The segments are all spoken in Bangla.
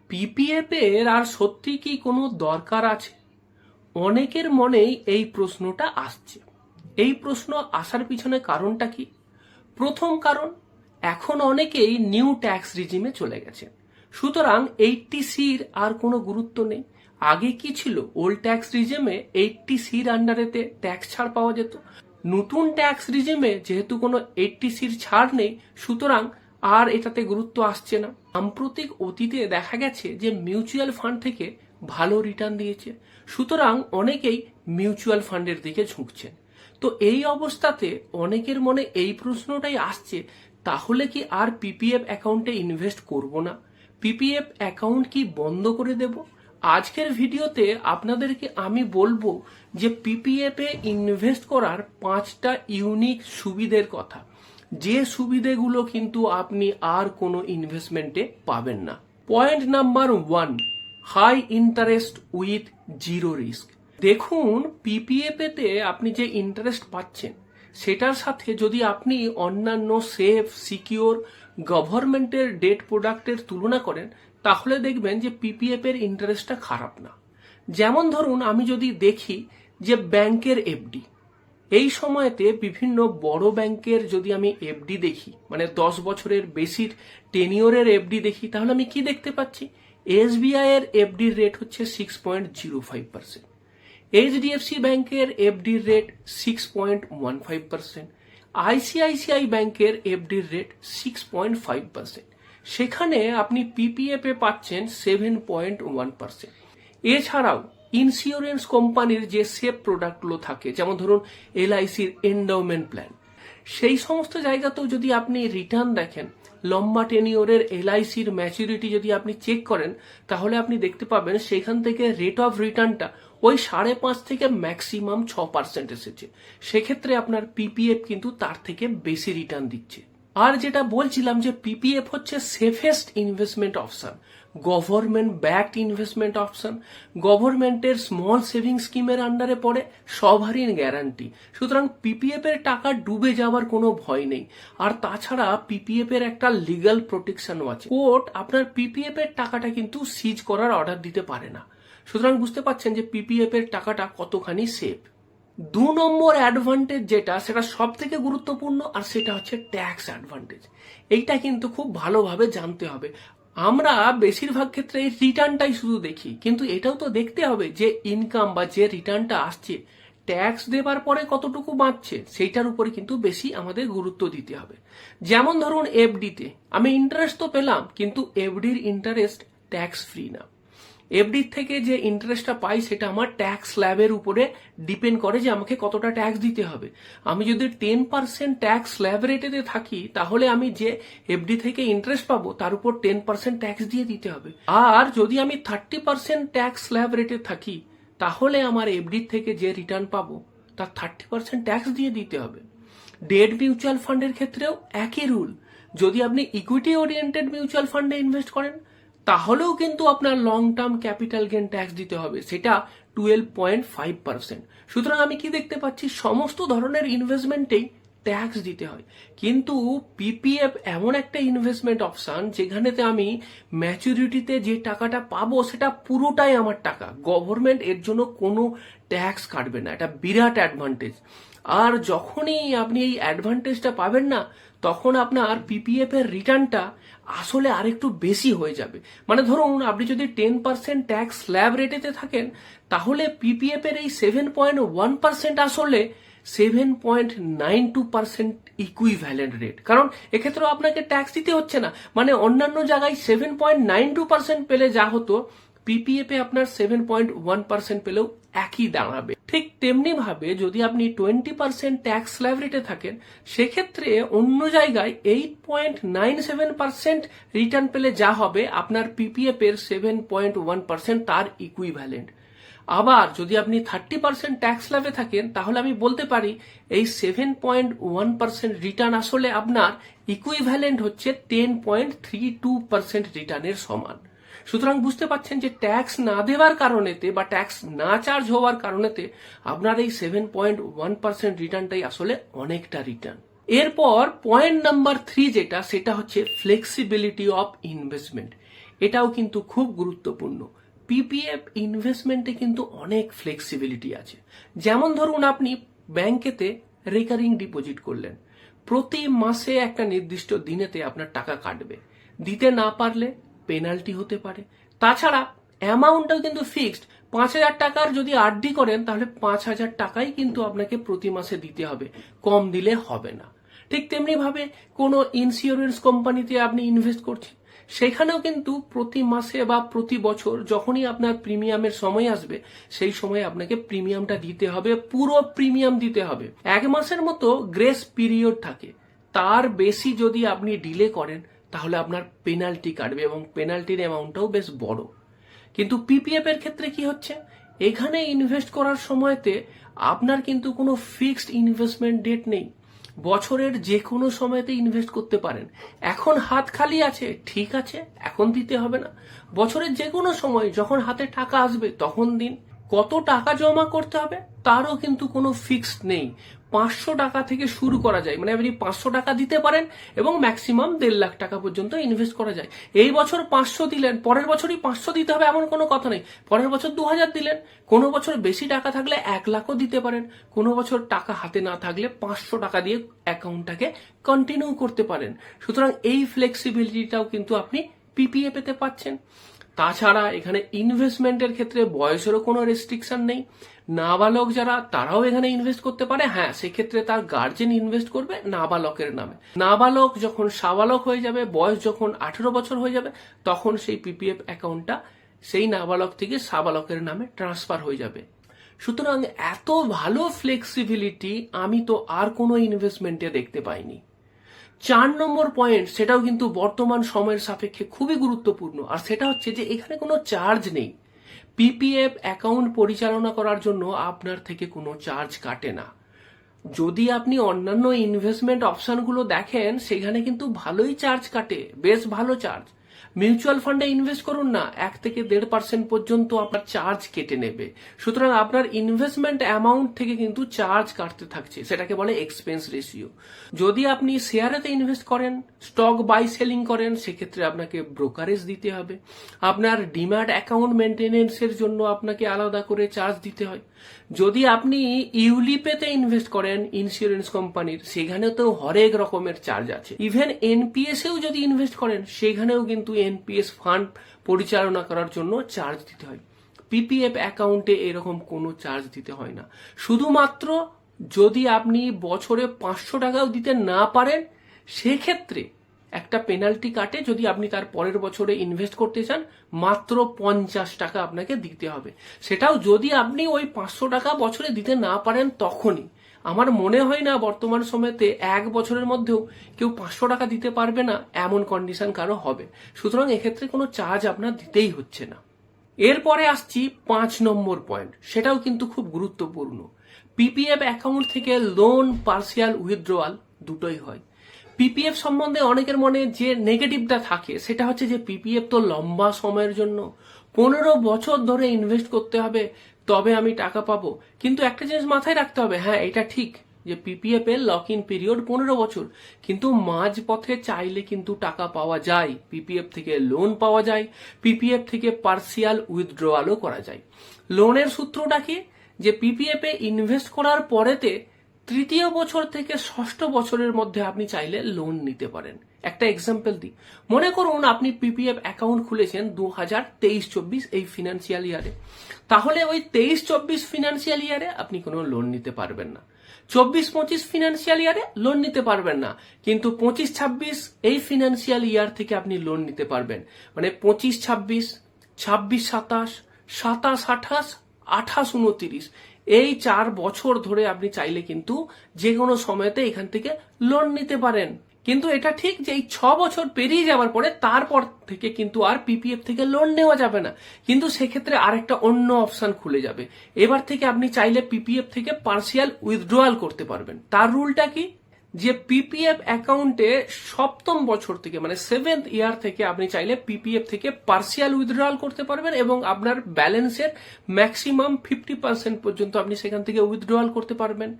পিপিএফ এর আর সত্যি কি কোনো দরকার আছে? অনেকের মনেই এই প্রশ্নটা আসছে। এই প্রশ্ন আসার পিছনে কারণটা কি? প্রথম কারণ, এখন অনেকেই নিউ ট্যাক্স রিজিমে চলে গেছে, সুতরাং 80সির আর কোনো গুরুত্ব নেই। আগে কি ছিল, ওল্ড ট্যাক্স রিজিমে 80সির আন্ডারেতে ট্যাক্স ছাড় পাওয়া যেত। নতুন ট্যাক্স রিজিমে যেহেতু কোনো 80সির ছাড় নেই, সুতরাং আর এটাতে গুরুত্ব আসছে না। সাম্প্রতিক অতীতে দেখা গেছে যে মিউচুয়াল ফান্ড থেকে ভালো রিটার্ন দিয়েছে, সুতরাং অনেকেই মিউচুয়াল ফান্ডের দিকে ঝুঁকছেন। তো এই অবস্থাতে অনেকের মনে এই প্রশ্নটাই আসছে, তাহলে কি আর পিপিএফ অ্যাকাউন্টে ইনভেস্ট করব না? পিপিএফ অ্যাকাউন্ট কি বন্ধ করে দেব? আজকের ভিডিওতে আপনাদেরকে আমি বলবো যে পিপিএফ এ ইনভেস্ট করার 5টা ইউনিক সুবিধের কথা, যে সুবিধেগুলো কিন্তু আপনি আর কোনো ইনভেস্টমেন্টে পাবেন না। Point number 1, high interest with zero risk. দেখুন, পিপিএফ তে আপনি যে ইন্টারেস্ট পাচ্ছেন সেটার সাথে যদি আপনি অন্যান্য সেফ, সিকিউর, গভর্নমেন্টের ডেট প্রোডাক্টের তুলনা করেন, তাহলে দেখবেন যে পিপিএফ এর ইন্টারেস্টটা খারাপ না। যেমন ধরুন, আমি যদি দেখি যে ব্যাংকের এফডি, এই সময়তে বিভিন্ন বড় ব্যাংকের যদি আমি এফডি দেখি, মানে 10 বছরের বেশির টেনিওরের এফডি দেখি, তাহলে আমি কি দেখতে পাচ্ছি? এসবিআই এর এফডির রেট হচ্ছে 6.05%, এইচডিএফসি ব্যাংকের এফডির রেট 6.15%, আইসিআইসিআই ব্যাংকের এফডির রেট 6.5%। সেখানে আপনি পিপিএফ এ পাচ্ছেন 7.1%। এছাড়াও ইন্স্যুরেন্স কোম্পানির যে সেফ প্রোডাক্টগুলো থাকে, যেমন ধরুন এলআইসির এন্ডাউমেন্ট প্ল্যান, সেই সমস্ত জায়গাতেও যদি আপনি রিটার্ন দেখেন, লম্বা টেনিওরের এলআইসির ম্যাচুরিটি যদি আপনি চেক করেন, তাহলে আপনি দেখতে পাবেন সেখান থেকে রেট অফ রিটার্নটা ওই 5.5 থেকে ম্যাক্সিমাম 6% এসেছে। সেক্ষেত্রে আপনার পিপিএফ কিন্তু তার থেকে বেশি রিটার্ন দিচ্ছে। আর যেটা বলছিলাম যে পিপিএফ হচ্ছে safest investment option, government backed investment option, গভর্নমেন্টের স্মল সেভিং স্কিমের আন্ডারে পড়ে, সভারিন গ্যারান্টি। সুতরাং পিপিএফ এর টাকা ডুবে যাওয়ার কোনো ভয় নেই। আর তাছাড়া পিপিএফ এর একটা লিগ্যাল প্রোটেকশনও আছে, কোর্ট আপনার পিপিএফ এর টাকাটা কিন্তু সিজ করার অর্ডার দিতে পারে না। সুতরাং বুঝতে পারছেন যে পিপিএফ এর টাকাটা কতখানি সেফ। 2 নম্বর অ্যাডভান্টেজ যেটা, সেটা সব থেকে গুরুত্বপূর্ণ, আর সেটা হচ্ছে ট্যাক্স অ্যাডভান্টেজ। এইটা কিন্তু খুব ভালোভাবে জানতে হবে। আমরা বেশিরভাগ ক্ষেত্রে এই রিটার্নটাই শুধু দেখি, কিন্তু এটাও তো দেখতে হবে যে ইনকাম বা যে রিটার্নটা আসছে, ট্যাক্স দেবার পরে কতটুকু বাঁচছে, সেইটার উপরে কিন্তু বেশি আমাদের গুরুত্ব দিতে হবে। যেমন ধরুন এফডিতে আমি ইন্টারেস্ট তো পেলাম, কিন্তু এফডির ইন্টারেস্ট ট্যাক্স ফ্রি না। এফডি থেকে যে ইন্টারেস্টটা পাই সেটা আমার ট্যাক্স স্ল্যাবের উপরে ডিপেন্ড করে যে আমাকে কতটা ট্যাক্স দিতে হবে। আমি যদি 10% ট্যাক্স স্ল্যাব রেটেতে থাকি, তাহলে আমি যে এফডি থেকে ইন্টারেস্ট পাবো তার উপর 10% ট্যাক্স দিয়ে দিতে হবে। আর যদি আমি 30% ট্যাক্স স্ল্যাব রেটে থাকি, তাহলে আমার এফডি থেকে যে রিটার্ন পাবো তার 30% ট্যাক্স দিয়ে দিতে হবে। ডেট মিউচুয়াল ফান্ডের ক্ষেত্রেও একই রুল। যদি আপনি ইকুইটি ওরিয়েন্টেড মিউচুয়াল ফান্ডে ইনভেস্ট করেন, তাহলেও কিন্তু আপনার long term capital gain tax দিতে হবে, সেটা 12.5%। সুতরাং আমি কি দেখতে পাচ্ছি, সমস্ত ধরনের ইনভেস্টমেন্টেই ট্যাক্স দিতে হয়। কিন্তু পিপিএফ এমন একটা ইনভেস্টমেন্ট অপশন যেখানেতে আমি ম্যাচুরিটিতে যে টাকাটা পাবো সেটা পুরোটাই আমার টাকা, গভর্নমেন্ট এর জন্য কোনো ট্যাক্স কাটবে না। এটা বিরাট অ্যাডভান্টেজ। আর যখনই আপনি এই অ্যাডভান্টেজটা পাবেন না, তখন আপনার পিপিএফ এর রিটার্নটা আসলে আরেকটু বেশি হয়ে যাবে। মানে ধরুন, আপনি যদি 10% ট্যাক্স স্ল্যাব রেটেতে থাকেন, তাহলে পিপিএফ এর এই 7.1% আসলে 7.92% ইকুইভ্যালেন্ট রেট, কারণ এক্ষেত্রেও আপনাকে ট্যাক্স দিতে হচ্ছে না। মানে অন্যান্য জায়গায় 7.92% পেলে যা হতো, পিপিএফ এ আপনার 7.1% পেলেও একই দাঁড়াবে। ঠিক তেমনি ভাবে যদি আপনি 20% ট্যাক্স স্ল্যাব রেটে থাকেন, সেক্ষেত্রে অন্য জায়গায় 8.97% রিটার্ন পেলে যা হবে, আপনার পিপিএফ এর 7.1% তার ইকুইভ্যালেন্ট। আবার যদি আপনি 30% ট্যাক্স স্ল্যাবে থাকেন, তাহলে আমি বলতে পারি এই 7.1% রিটার্ন আসলে আপনার ইকুইভ্যালেন্ট হচ্ছে 10.32% রিটার্নের সমান। সুতরাং বুঝতে পাচ্ছেন যে ট্যাক্স না দেওয়ার কারণেতে বা ট্যাক্স না চার্জ হওয়ার কারণেতে আপনার এই 7.1% রিটার্নটাই আসলে অনেকটা রিটার্ন। এরপর পয়েন্ট নাম্বার 3 যেটা, সেটা হচ্ছে ফ্লেক্সিবিলিটি অফ ইনভেস্টমেন্ট। এটাও কিন্তু খুব গুরুত্বপূর্ণ। পিপিএফ ইনভেস্টমেন্টে কিন্তু অনেক ফ্লেক্সিবিলিটি আছে। যেমন ধরুন আপনি ব্যাংকেতে রিকারিং ডিপোজিট করলেন, প্রতি মাসে একটা নির্দিষ্ট দিনেতে আপনার টাকা কাটবে, দিতে না পারলে পেনাল্টি হতে পারে। তাছাড়া অ্যামাউন্টটাও কিন্তু ফিক্সড। 5,000 টাকার যদি আরডি করেন তাহলে 5,000 টাকাই কিন্তু আপনাকে প্রতি মাসে দিতে হবে, কম দিলে হবে না। ঠিক তেমনি ভাবে কোনো ইন্স্যুরেন্স কোম্পানিতে আপনি ইনভেস্ট করছেন, সেখানেও কিন্তু প্রতি মাসে বা প্রতি বছর যখনই আপনার প্রিমিয়ামের সময় আসবে সেই সময় আপনাকে প্রিমিয়ামটা দিতে হবে, পুরো প্রিমিয়াম দিতে হবে। 1 মাসের মতো গ্রেস পিরিয়ড থাকে, তার বেশি যদি আপনি ডিলে করেন তাহলে আপনার পেনাল্টি কাটবে এবং পেনাল্টির অ্যামাউন্টটাও বেশ বড়। কিন্তু পিপিএফ এর ক্ষেত্রে কি হচ্ছে, এখানে ইনভেস্ট করার সময়তে আপনার কিন্তু কোনো ফিক্সড ইনভেস্টমেন্ট ডেট নেই, বছরের যে কোনো সময়তে ইনভেস্ট করতে পারেন। এখন হাত খালি আছে, ঠিক আছে, এখন দিতে হবে না, বছরের যে কোনো সময় যখন হাতে টাকা আসবে তখন দিন। কত টাকা জমা করতে হবে তারও কিন্তু কোনো ফিক্সড নেই। 500 টাকা থেকে শুরু করা যায়, মানে আপনি 500 টাকা দিতে পারেন এবং ম্যাক্সিমাম 1.5 লাখ টাকা পর্যন্ত ইনভেস্ট করা যায়। এই বছর 500 দিলেন, পরের বছরই 500 দিতে হবে এমন কোনো কথা নেই। পরের বছর 2000 দিলেন, কোনো বছর বেশি টাকা থাকলে 1 লাখও দিতে পারেন, কোনো বছর টাকা হাতে না থাকলে 500 টাকা দিয়ে অ্যাকাউন্টটাকে কন্টিনিউ করতে পারেন। সুতরাং এই ফ্লেক্সিবিলিটিটাও কিন্তু আপনি পিপিএফ পেতে পাচ্ছেন। তাছাড়া এখানে ইনভেস্টমেন্টের ক্ষেত্রে বয়সেরও কোনো রেস্ট্রিকশন নেই। নাবালক যারা তারাও এখানে ইনভেস্ট করতে পারে, হ্যাঁ সেক্ষেত্রে তার গার্জেন ইনভেস্ট করবে নাবালকের নামে। নাবালক যখন সাবালক হয়ে যাবে, বয়স যখন 18 বছর হয়ে যাবে, তখন সেই পিপিএফ অ্যাকাউন্টটা সেই নাবালক থেকে সাবালকের নামে ট্রান্সফার হয়ে যাবে। সুতরাং এত ভালো ফ্লেক্সিবিলিটি আমি তো আর কোনো ইনভেস্টমেন্টে দেখতে পাইনি। 4 নম্বর পয়েন্ট, সেটাও কিন্তু বর্তমান সময়ের সাপেক্ষে খুবই গুরুত্বপূর্ণ, আর সেটা হচ্ছে যে এখানে কোনো চার্জ নেই। পিপিএফ অ্যাকাউন্ট পরিচালনা করার জন্য আপনার থেকে কোনো চার্জ কাটে না। যদি আপনি অন্যান্য ইনভেস্টমেন্ট অপশনগুলো দেখেন সেখানে কিন্তু ভালোই চার্জ কাটে, বেশ ভালো চার্জ। মিউচুয়াল ফান্ডে ইনভেস্ট করুন না, 1 থেকে 1.5% পর্যন্ত আপনার চার্জ কেটে নেবে। সুতরাং আপনার ইনভেস্টমেন্ট অ্যামাউন্ট থেকে কিন্তু চার্জ কাটতে থাকছে, সেটাকে বলে এক্সপেন্স রেশিও। যদি আপনি শেয়ারেতে ইনভেস্ট করেন, স্টক বাই সেলিং করেন, সেক্ষেত্রে আপনাকে ব্রোকারেজ দিতে হবে। আপনার ডিম্যাট অ্যাকাউন্ট মেনটেনেন্সের জন্য আপনাকে আলাদা করে চার্জ দিতে হয়। যদি আপনি ইউলিপেতে ইনভেস্ট করেন ইন্স্যুরেন্স কোম্পানির, সেখানেও তো হরেক রকমের চার্জ আছে। ইভেন এনপিএস এও যদি ইনভেস্ট করেন সেখানেও কিন্তু এনপিএস ফান্ড পরিচালনা করার জন্য চার্জ দিতে হয়। পিপিএফ অ্যাকাউন্টে এরকম কোনো চার্জ দিতে হয় না। শুধুমাত্র যদি আপনি বছরে 500 টাকাও দিতে না পারেন সেক্ষেত্রে একটা পেনাল্টি কাটে। যদি আপনি তার পরের বছরে ইনভেস্ট করতে চান মাত্র 50 টাকা আপনাকে দিতে হবে, সেটাও যদি আপনি ওই 500 টাকা বছরে দিতে না পারেন তখনই। আমার মনে হয় না বর্তমান সময়তে 1 বছরের মধ্যেও কেউ 500 টাকা দিতে পারবে না এমন কন্ডিশন কারো হবে। সুতরাং এক্ষেত্রে কোনো চার্জ আপনার দিতেই হচ্ছে না। এরপরে আসছি 5 নম্বর পয়েন্ট, সেটাও কিন্তু খুব গুরুত্বপূর্ণ। পিপিএফ অ্যাকাউন্ট থেকে লোন, পার্সিয়াল উইথড্রয়াল দুটোই হয়। পিপিএফ সম্বন্ধে অনেকের মনে যে নেগেটিভটা থাকে সেটা হচ্ছে যে পিপিএফ তো লম্বা সময়ের জন্য, 15 বছর ধরে ইনভেস্ট করতে হবে তবে আমি টাকা পাবো। কিন্তু একটা জিনিস মাথায় রাখতে হবে, হ্যাঁ এটা ঠিক যে পিপিএফ এর লক ইন পিরিয়ড 15 বছর, কিন্তু মাঝ পথে চাইলে কিন্তু টাকা পাওয়া যায়। পিপিএফ থেকে লোন পাওয়া যায়, পিপিএফ থেকে পার্সিয়াল উইথড্রয়ালও করা যায়। লোনের সূত্রটা কি, যে পিপিএফ এ ইনভেস্ট করার পরেতে 3য় বছর থেকে 6ষ্ঠ বছরের মধ্যে আপনি চাইলে লোন নিতে পারেন। একটা এক্সাম্পল দিই, মনে করুন আপনি পিপিএফ অ্যাকাউন্ট খুলেছেন 2023-24 এই ফিনান্সিয়াল ইয়ারে, তাহলে ওই 23-24 ফিনান্সিয়াল ইয়ারে আপনি কোনো লোন নিতে পারবেন না। 24-25 ফিনান্সিয়াল ইয়ারে লোন নিতে পারবেন না, কিন্তু 25-26 এই ফিনান্সিয়াল ইয়ার থেকে আপনি লোন নিতে পারবেন। মানে 25-26, 26-27, 27-28, 28-29 এই 4 বছর ধরে আপনি চাইলে কিন্তু যে কোনো সময়তে এখান থেকে লোন নিতে পারেন। কিন্তু এটা ঠিক যে এই 6 বছর পেরিয়ে যাওয়ার পরে তারপর থেকে কিন্তু আর পিপিএফ থেকে লোন নেওয়া যাবে না। কিন্তু সেক্ষেত্রে আরেকটা অন্য অপশন খুলে যাবে, এবার থেকে আপনি চাইলে পিপিএফ থেকে পার্সিয়াল উইথড্রয়াল করতে পারবেন। তার রুলটা কি, যে পিপিএফ অ্যাকাউন্টে সপ্তম বছর থেকে মানে 7th ইয়ার থেকে আপনি চাইলে পিপিএফ থেকে পার্সিয়াল উইথড্রয়াল করতে পারবেন এবং আপনার ব্যালেন্সের ম্যাক্সিমাম 50% পর্যন্ত আপনি সেখান থেকে উইথড্রয়াল করতে পারবেন।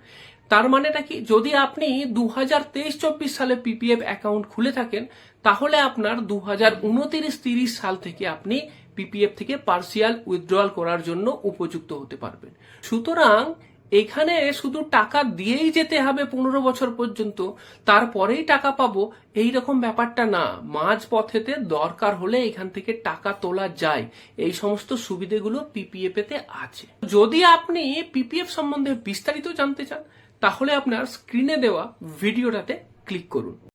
তার মানেটা কি, যদি আপনি 2023-24 সালে পিপিএফ অ্যাকাউন্ট খুলে থাকেন তাহলে আপনার 2029-30 সাল থেকে আপনি পিপিএফ থেকে পার্সিয়াল উইথড্রয়াল করার জন্য উপযুক্ত হতে পারবেন। সুতরাং এখানে শুধু টাকা দিয়েই যেতে হবে 15 বছর পর্যন্ত, তারপরেই টাকা পাবো এই রকম ব্যাপারটা না। মাঝ পথেতে দরকার হলে এখান থেকে টাকা তোলা যায়, এই সমস্ত সুবিধেগুলো পিপিএফ এতে আছে। যদি আপনি পিপিএফ সম্বন্ধে বিস্তারিত জানতে চান তাহলে আপনার স্ক্রিনে দেওয়া ভিডিওটাতে ক্লিক করুন।